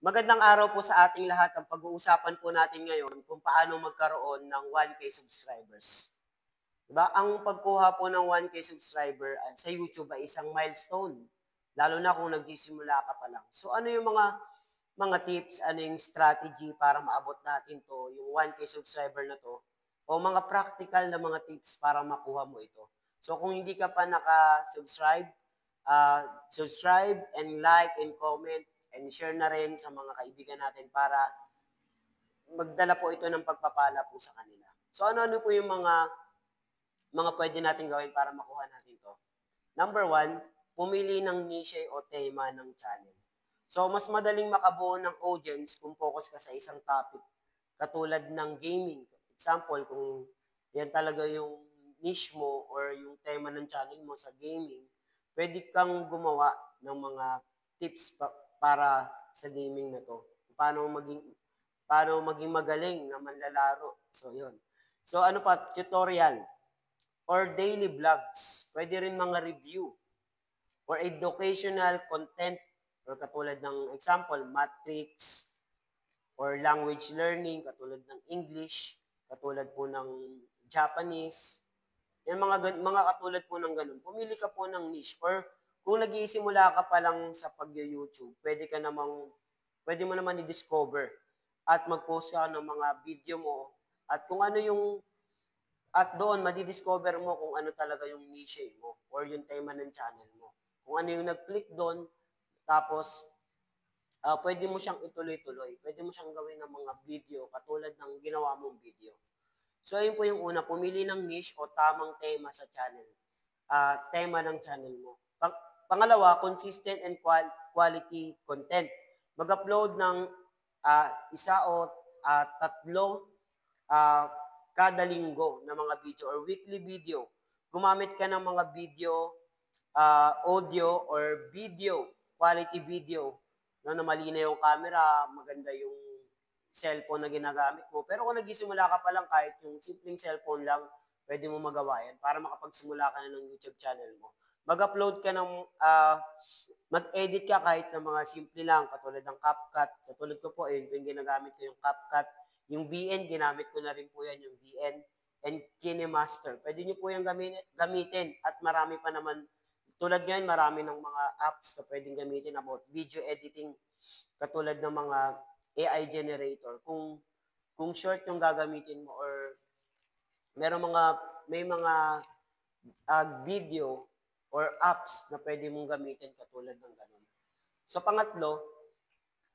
Magandang araw po sa ating lahat. Ang pag-uusapan po natin ngayon kung paano magkaroon ng 1K subscribers. Diba? Ang pagkuha po ng 1K subscriber sa YouTube ay isang milestone. Lalo na kung nagsisimula ka pa lang. So ano yung mga tips, ano yung strategy para maabot natin to, yung 1K subscriber na to, o mga practical na mga tips para makuha mo ito. So kung hindi ka pa naka-subscribe, subscribe and like and comment and share na rin sa mga kaibigan natin para magdala po ito ng pagpapala po sa kanila. So ano-ano po yung mga pwede natin gawin para makuha natin to? Number one, pumili ng niche o tema ng channel. So mas madaling makabuo ng audience kung focus ka sa isang topic katulad ng gaming. Example, kung yan talaga yung niche mo or yung tema ng channel mo sa gaming, pwede kang gumawa ng mga tips para sa gaming na to. Paano maging magaling na manlalaro. So, yun. So, ano pa? Tutorial or daily vlogs. Pwede rin mga review or educational content or katulad ng example, matrix or language learning, katulad ng English, katulad po ng Japanese. Yung mga katulad po ng ganun. Pumili ka po ng niche or kung nag-iisimula ka pa lang sa pag-YouTube, pwede mo naman i-discover at mag-post ka ng mga video mo at kung ano yung at doon madi-discover mo kung ano talaga yung niche mo or yung tema ng channel mo. Kung ano yung nag-click doon, tapos pwede mo siyang ituloy-tuloy. Pwede mo siyang gawin ng mga video katulad ng ginawa mong video. So, ayun po yung una, pumili ng niche o tamang tema sa channel. Tema ng channel mo. Pangalawa, consistent and quality content. Mag-upload ng isa o tatlo kada linggo na mga video or weekly video. Gumamit ka ng mga video, audio or video, quality video, no, na malinaw yung camera, maganda yung cellphone na ginagamit mo. Pero kung nagsisimula ka pa lang, kahit yung simpleng cellphone lang, pwede mo magawa yan para makapagsimula ka na ng YouTube channel mo. Mag-upload ka ng, mag-edit ka kahit ng mga simple lang, katulad ng CapCut. Katulad ko po, yung ginagamit ko yung CapCut. Yung VN, ginamit ko na rin po yan, yung VN and KineMaster. Pwede nyo po yung gamitin at marami pa naman. Tulad ngayon, marami ng mga apps na pwedeng gamitin about video editing, katulad ng mga AI generator. Kung short yung gagamitin mo or may mga video or apps na pwede mong gamitin katulad ng ganun. So pangatlo,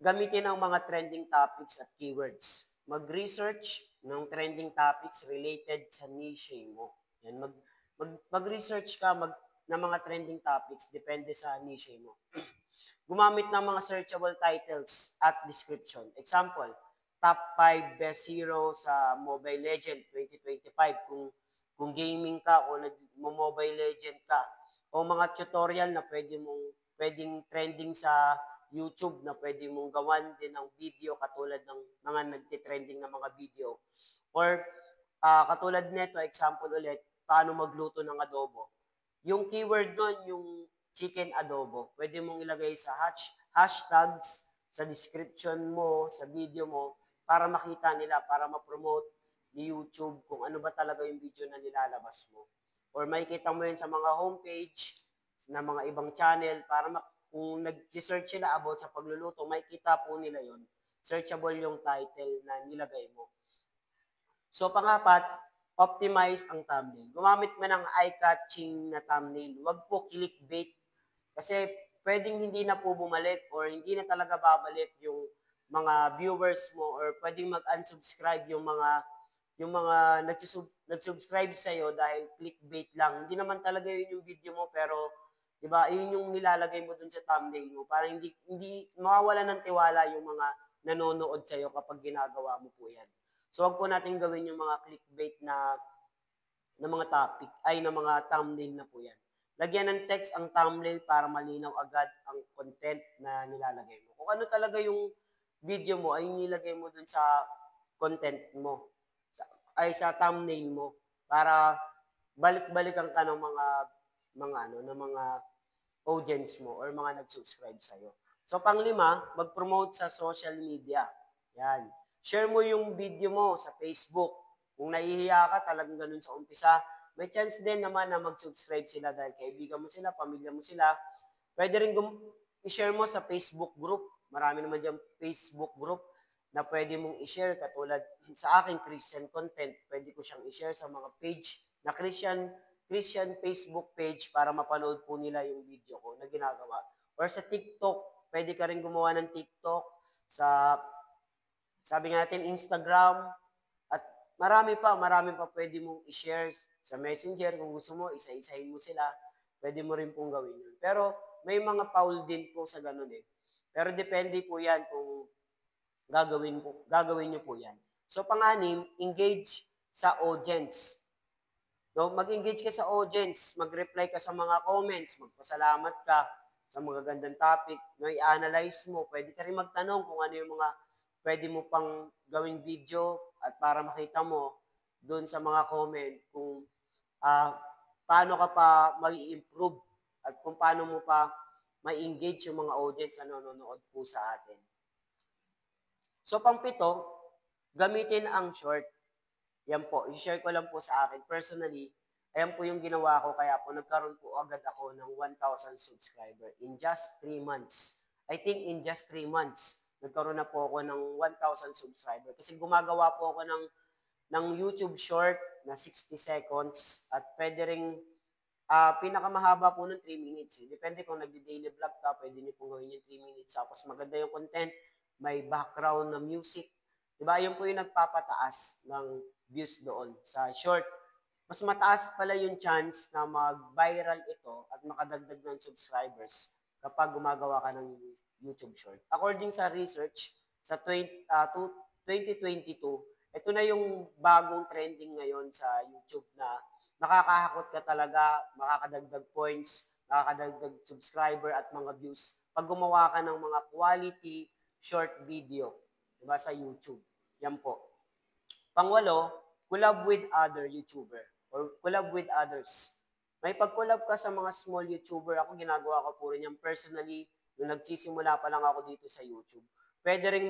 gamitin ang mga trending topics at keywords. Mag-research ng trending topics related sa niche mo. Yan, mag-research ka ng mga trending topics depende sa niche mo. Gumamit ng mga searchable titles at description. Example, top 5 best hero sa Mobile Legend 2025 kung gaming ka o nag-Mobile Legend ka o mga tutorial na pwedeng trending sa YouTube na pwede mong gawan din ng video katulad ng mga nagtitrending na mga video. Or katulad nito, example ulit, paano magluto ng adobo. Yung keyword doon, yung chicken adobo, pwede mong ilagay sa hashtags sa description mo, sa video mo, para makita nila, para ma-promote ni YouTube kung ano ba talaga yung video na nilalabas mo. Or makikita mo yun sa mga homepage na mga ibang channel para kung nag-search sila about sa pagluluto, makikita po nila yon. Searchable yung title na nilagay mo. So, pangapat, optimize ang thumbnail. Gumamit mo ng eye-catching na thumbnail. Huwag po clickbait. Kasi pwedeng hindi na po bumalik or hindi na talaga babalik yung mga viewers mo or pwedeng mag-unsubscribe yung mga nag-subscribe sa iyo dahil clickbait lang. Hindi naman talaga yun yung video mo pero 'di ba? Yun yung nilalagay mo dun sa thumbnail mo para hindi mawawala ng tiwala yung mga nanonood sa iyo kapag ginagawa mo po 'yan. So wag po natin gawin yung mga clickbait na mga topic ay na mga thumbnail na po 'yan. Lagyan ng text ang thumbnail para malinaw agad ang content na nilalagay mo. Kung ano talaga yung video mo ay nilagay mo dun sa content mo sa thumbnail mo para balik-balikan ka ng mga audience mo or mga nag-subscribe sa iyo. So, panglima, mag-promote sa social media. Yan. Share mo yung video mo sa Facebook. Kung nahihiya ka, talagang ganun sa umpisa, may chance din naman na mag-subscribe sila dahil kaibigan mo sila, pamilya mo sila. Pwede rin i-share mo sa Facebook group. Marami naman dyan Facebook group na pwede mong i-share. Katulad sa akin, Christian content. Pwede ko siyang i-share sa mga page na Christian Facebook page para mapanood po nila yung video ko na ginagawa. Or sa TikTok, pwede ka rin gumawa ng TikTok. Sa, sabi nga natin, Instagram. At marami pa pwede mong i-share sa Messenger. Kung gusto mo, isa-isahin mo sila. Pwede mo rin pong gawin yun. Pero may mga foul din po sa ganun eh. Pero depende po yan kung gagawin nyo po yan. So, pang-anim, engage sa audience. No, mag-engage ka sa audience, mag-reply ka sa mga comments, magpasalamat ka sa mga gandang topic, no, i-analyze mo, pwede ka rin magtanong kung ano yung mga pwede mo pang gawing video at para makita mo doon sa mga comment kung paano ka pa mag-improve at kung paano mo pa ma-engage yung mga audience na nanonood po sa atin. So, pang-pito, gamitin ang short. Yan po, i-share ko lang po sa akin. Personally, ayan po yung ginawa ko, kaya po nagkaroon po agad ako ng 1,000 subscriber in just 3 months. I think in just 3 months, nagkaroon na po ako ng 1,000 subscriber. Kasi gumagawa po ako ng YouTube short na 60 seconds at pwede ring pinakamahaba po ng 3 minutes. Eh. Depende kung nagdi-daily vlog ka, pwede niyo pong gawin yung 3 minutes. Tapos maganda yung content, may background na music. Diba? Yun po yung nagpapataas ng views doon sa short. Mas mataas pala yung chance na mag-viral ito at makadagdag ng subscribers kapag gumagawa ka ng YouTube short. According sa research, sa 2022, ito na yung bagong trending ngayon sa YouTube na makakahakot ka talaga, makakadagdag points, makakadagdag subscriber at mga views pag gumawa ka ng mga quality short video, diba, sa YouTube. Yan po. Pangwalo, collab with other YouTuber or collab with others. May pag-collab ka sa mga small YouTuber. Ako ginagawa ko po rin yan personally. Nung nagsisimula pa lang ako dito sa YouTube. Pwede rin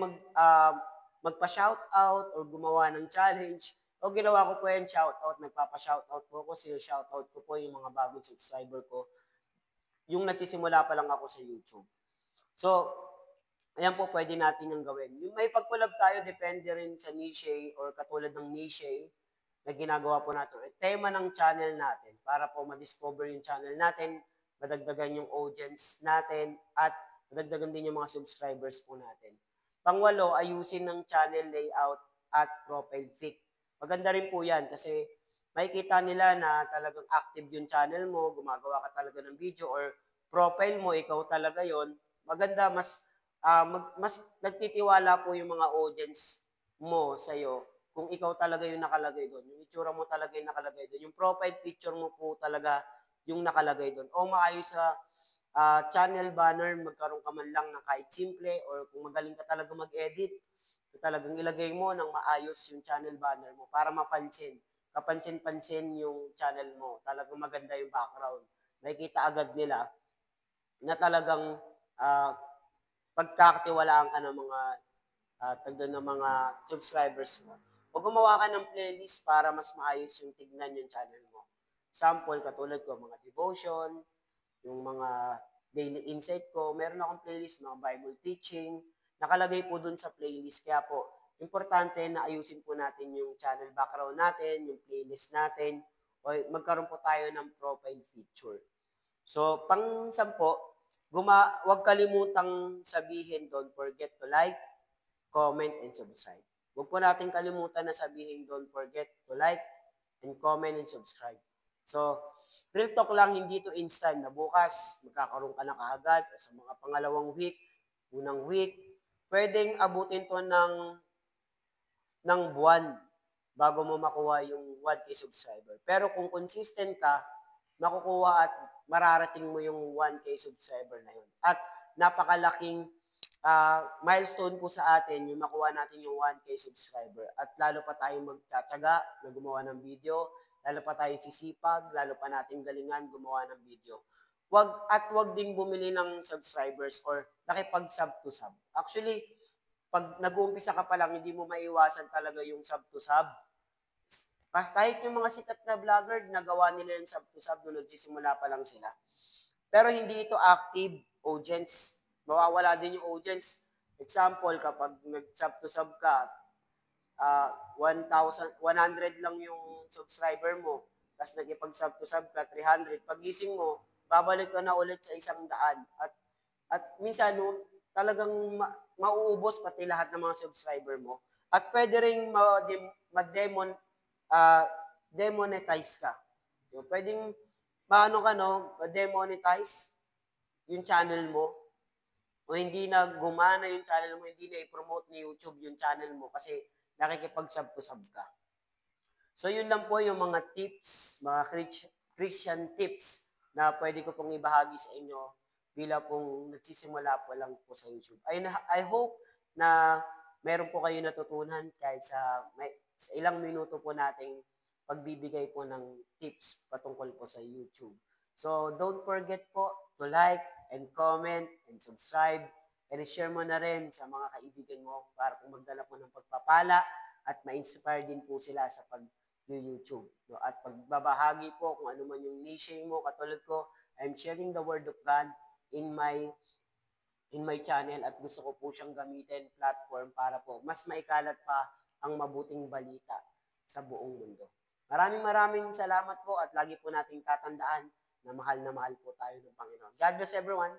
magpa-shoutout or gumawa ng challenge. O ginawa ko po yan, shoutout. Nagpapa-shoutout po ako. Shoutout ko po yung mga bagong subscriber ko. Yung nagsisimula pa lang ako sa YouTube. So, ayan po, pwede natin yung gawin. Yung may pag-collab tayo, depende rin sa niche or katulad ng niche na ginagawa po natin. Tema ng channel natin para po ma-discover yung channel natin, madagdagan yung audience natin, at madagdagan din yung mga subscribers po natin. Pangwalo, ayusin ng channel layout at profile pic. Maganda rin po yan kasi makikita nila na talagang active yung channel mo, gumagawa ka talaga ng video or profile mo, ikaw talaga yon. Maganda, mas nagtitiwala po yung mga audience mo sa'yo kung ikaw talaga yung nakalagay doon. Yung itsura mo talaga yung nakalagay doon. Yung profile picture mo po talaga yung nakalagay doon. O maayos sa channel banner, magkaroon ka man lang ng kahit simple or kung magaling ka talaga mag-edit, talagang ilagay mo ng maayos yung channel banner mo para mapansin. Kapansin-pansin yung channel mo. Talagang maganda yung background. Makikita agad nila na talagang pagkakatiwalaan ka ng mga subscribers mo. O gumawa ka ng playlist para mas maayos yung tignan yung channel mo. Sample, katulad ko, mga devotion, yung mga daily insight ko. Meron akong playlist, mga Bible teaching. Nakalagay po dun sa playlist. Kaya po, importante na ayusin po natin yung channel background natin, yung playlist natin, o magkaroon po tayo ng profile feature. So, pang-10, huwag kalimutang sabihin, don't forget to like, comment, and subscribe. Huwag po natin kalimutan na sabihin, don't forget to like, and comment, and subscribe. So, real talk lang, hindi to instant na bukas, magkakaroon ka na kaagad sa mga pangalawang week, unang week. Pwedeng abutin to ng buwan bago mo makuha yung 1K subscriber. Pero kung consistent ka, makukuha at mararating mo yung 1K subscriber na yun. At napakalaking milestone po sa atin yung makuha natin yung 1K subscriber. At lalo pa tayong magtsatsaga na gumawa ng video, lalo pa tayong sisipag, lalo pa natin galingan gumawa ng video. wag ding bumili ng subscribers or nakipag-sub to sub. Actually, pag nag-uumpisa ka pa lang, hindi mo maiwasan talaga yung sub to sub. Kahit yung mga sikat na vlogger, nagawa nila yung sub to sub nung nagsisimula pa lang sila. Pero hindi ito active audience. Mawawala din yung audience. Example, kapag nag-sub to sub ka, 100 lang yung subscriber mo, tapos nagipag-sub to sub ka, 300. Pagising mo, babalik ka na ulit sa 100. At minsan, no, talagang mauubos pati lahat ng mga subscriber mo. At pwede rin ma-demon, uh, demonetize ka. So, pwedeng, paano ka, no, demonetize yung channel mo, o hindi na gumana yung channel mo, hindi na i-promote ni YouTube yung channel mo kasi nakikipag-sub to sub ka. So yun lang po yung mga tips, mga Christian tips na pwede ko pong ibahagi sa inyo bila pong nagsisimula po lang po sa YouTube. I hope na meron po kayo natutunan kahit sa ilang minuto po nating pagbibigay po ng tips patungkol po sa YouTube. So don't forget po to like and comment and subscribe and share mo na rin sa mga kaibigan mo para po magdala po ng pagpapala at ma-inspire din po sila sa YouTube. No? At pagbabahagi po kung ano man yung niche mo, katulad ko, I'm sharing the word of God in my channel at gusto ko po siyang gamitin platform para po mas maikalat pa ang mabuting balita sa buong mundo. Maraming salamat po at lagi po nating tatandaan na mahal po tayo ng Panginoon. God bless everyone.